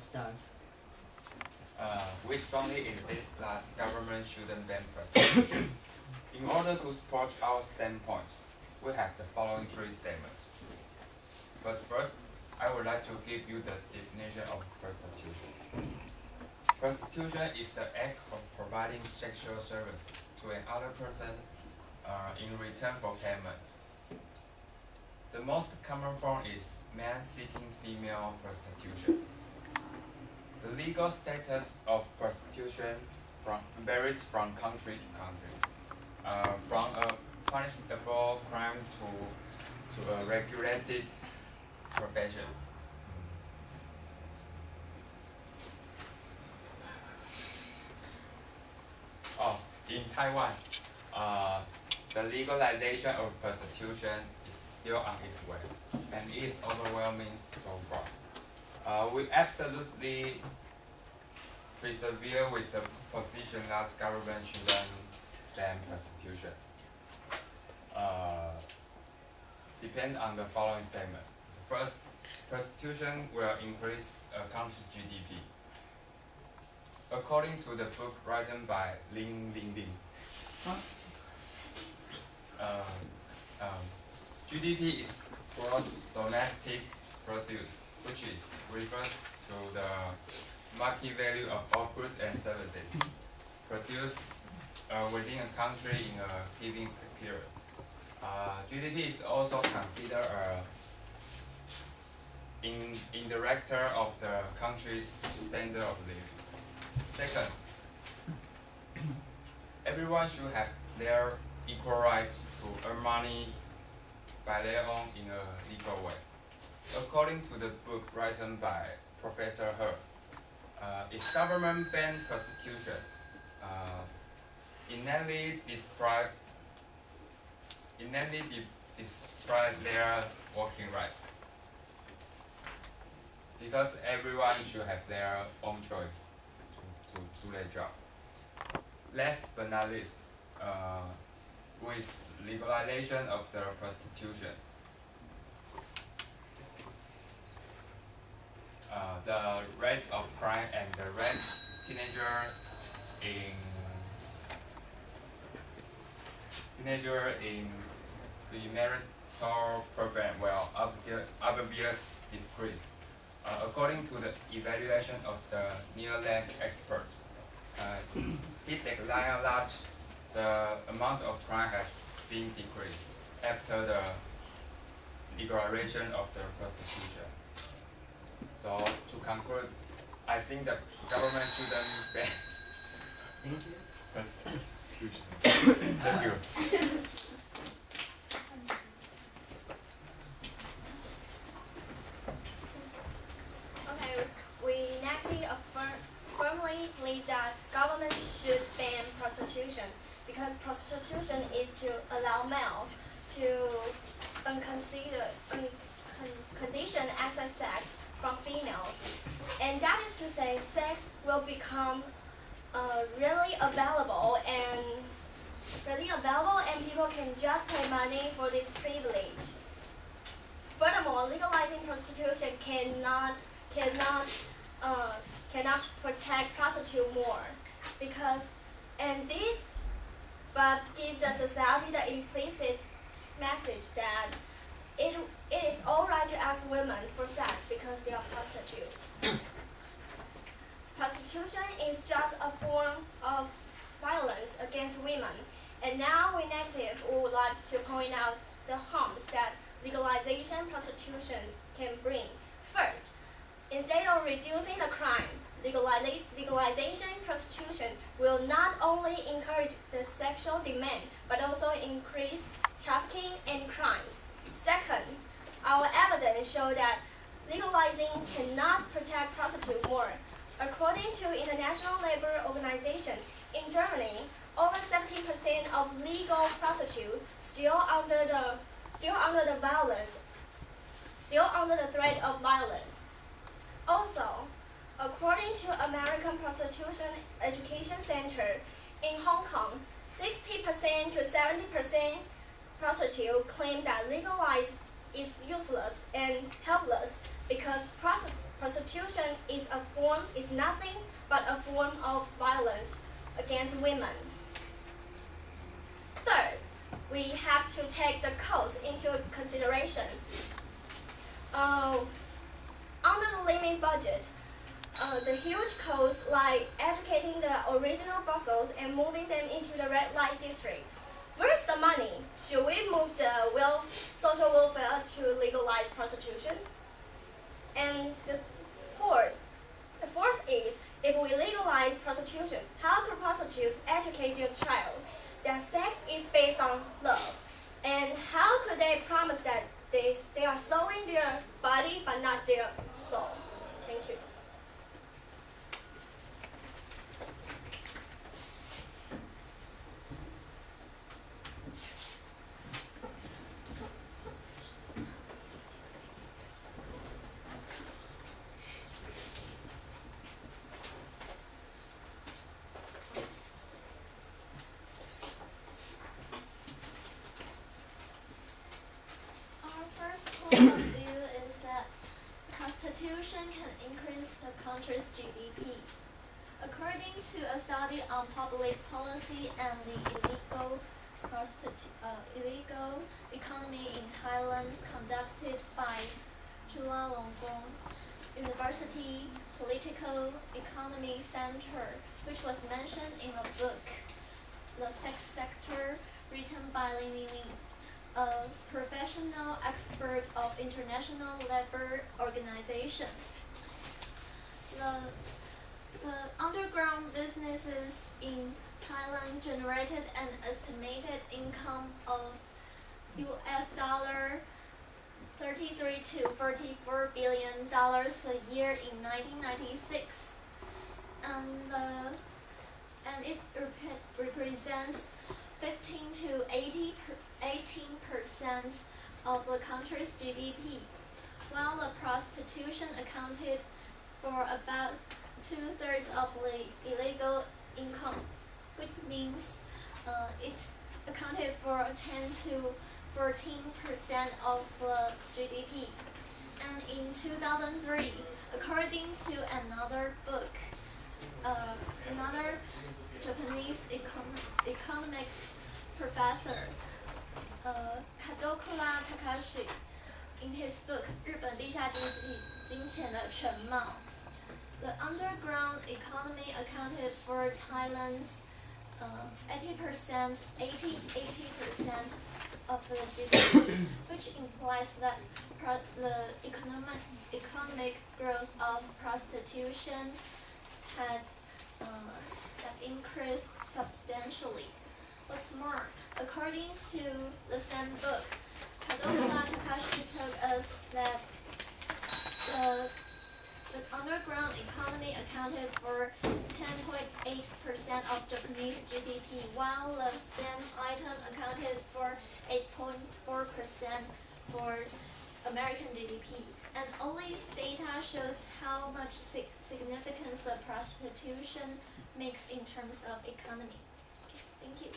start. We strongly insist that government shouldn't ban prostitution. In order to support our standpoint, we have the following three statements. But first, I would like to give you the definition of prostitution. Prostitution is the act of providing sexual services to another person in return for payment. The most common form is man seeking female prostitution. The legal status of prostitution varies from country to country, from a punishable crime to a regulated profession. In Taiwan, the legalization of prostitution is still on its way, and it is overwhelming so far. We absolutely persevere with the position that government shouldn't ban prostitution. Depend on the following statement. First, prostitution will increase a country's GDP. According to the book written by Ling. GDP is gross domestic produce, which refers to the market value of all goods and services produced within a country in a given period. GDP is also considered an indicator of the country's standard of living. Second, everyone should have their equal rights to earn money by their own in a legal way. According to the book written by Professor He, if government banned prostitution, innately describe their working rights, because everyone should have their own choice to do their job. Last but not least, with legalization of the prostitution, the rate of crime and the rate teenager in premarital program will obviously decrease. According to the evaluation of the near-land expert, he declared that the amount of crime has been decreased after the legalization of the prostitution. So to conclude, I think the government shouldn't ban prostitution. Thank you. Okay, we naturally firmly believe that government should ban prostitution, because prostitution is to allow males to unconditioned access sex from females, and that is to say, sex will become really available, and people can just pay money for this privilege. Furthermore, legalizing prostitution cannot protect prostitutes more, but give the society the implicit message that it is alright to ask women for sex because they are prostitutes. Prostitution is just a form of violence against women, and now we negative would like to point out the harms that legalization prostitution can bring. First, instead of reducing the crime, legalization prostitution will not only encourage the sexual demand, but also increase trafficking and crimes. Second, our evidence show that legalizing cannot protect prostitutes more. According to International Labour Organization, in Germany, over 70% of legal prostitutes still under the threat of violence. Also, according to American Prostitution Education Center, in Hong Kong, 60% to 70% prostitutes claim that legalized is useless and helpless because prostitution is nothing but a form of violence against women. Third, we have to take the cost into consideration. Under the limit budget, the huge costs like educating the original Brussels and moving them into the red light district. Where's the money? Should we move the social welfare to legalize prostitution? And the fourth is, if we legalize prostitution, how could prostitutes educate their child that sex is based on love? And how could they promise that they are selling their body but not their soul? Thank you. Prostitution can increase the country's GDP. According to a study on public policy and the illegal economy in Thailand conducted by Chulalongkorn University Political Economy Center, which was mentioned in a book, The Sex Sector, written by Lin Ling, a professional expert of International Labour Organization. The underground businesses in Thailand generated an estimated income of $33 to $44 billion a year in 1996, and it represents 15 to 18% of the country's GDP, while the prostitution accounted for about 2/3 of the illegal income, which means it accounted for 10 to 14% of the GDP. And in 2003, according to another book, another Japanese economics professor, Kadokura Takashi, in his book《日本地下经济：金钱的全貌》, the underground economy accounted for Thailand's 80% of the GDP, which implies that the economic growth of prostitution had increased substantially. What's more, according to the same book, Kadokura Takashi told us that the underground economy accounted for 10.8% of Japanese GDP, while the same item accounted for 8.4% for American GDP. And all these data shows how much significance the prostitution makes in terms of economy. Okay, thank you.